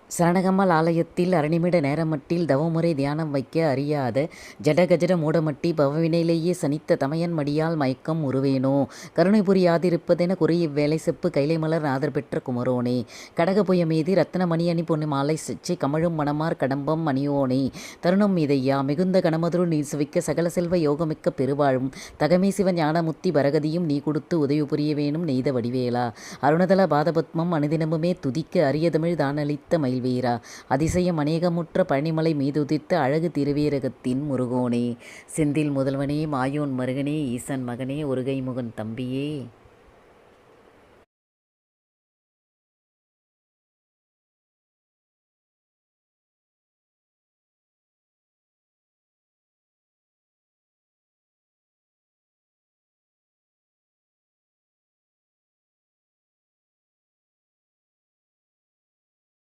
சரணகம்மாள் ஆலயத்தில் அரணிமிட நேரமட்டில் தவமுறை தியானம் வைக்க அறியாத ஜடகஜட மூடமட்டி பவவினையிலேயே சனித்த தமையன் மடியால் மயக்கம் உருவேனோ கருணை புரியாதிருப்பதென குறி இவ்வேளை செப்பு கைலைமலர் நாதர் பெற்ற குமரோனே கடகபுய மீதி ரத்ன மணி அணி பொண்ணு மாலை செச்சி கமழும் மணமார் கடம்பம் மணியோனே தருணம் மீதையா மிகுந்த கணமதுரு நீர் சுவிக்க சகல செல்வ யோகமிக்க பெருவாழும் தகமே சிவ ஞானமுத்தி பரகதியும் நீ கொடுத்து உதவி புரிய வேணும் நெய்த வடிவேலா அருணதல பாதபத்மம் அனுதினமுமே துதிக்க அரிய தமிழ் தானளித்த மயில் வீரா அதிசயம் அநேகமுற்ற பழனிமலை மீதுதித்த அழகு திருவேரகத்தின் முருகோனே செந்தில் முதல்வனே மாயோன் மருகனே ஈசன் மகனே ஒருகை முகன் தம்பியே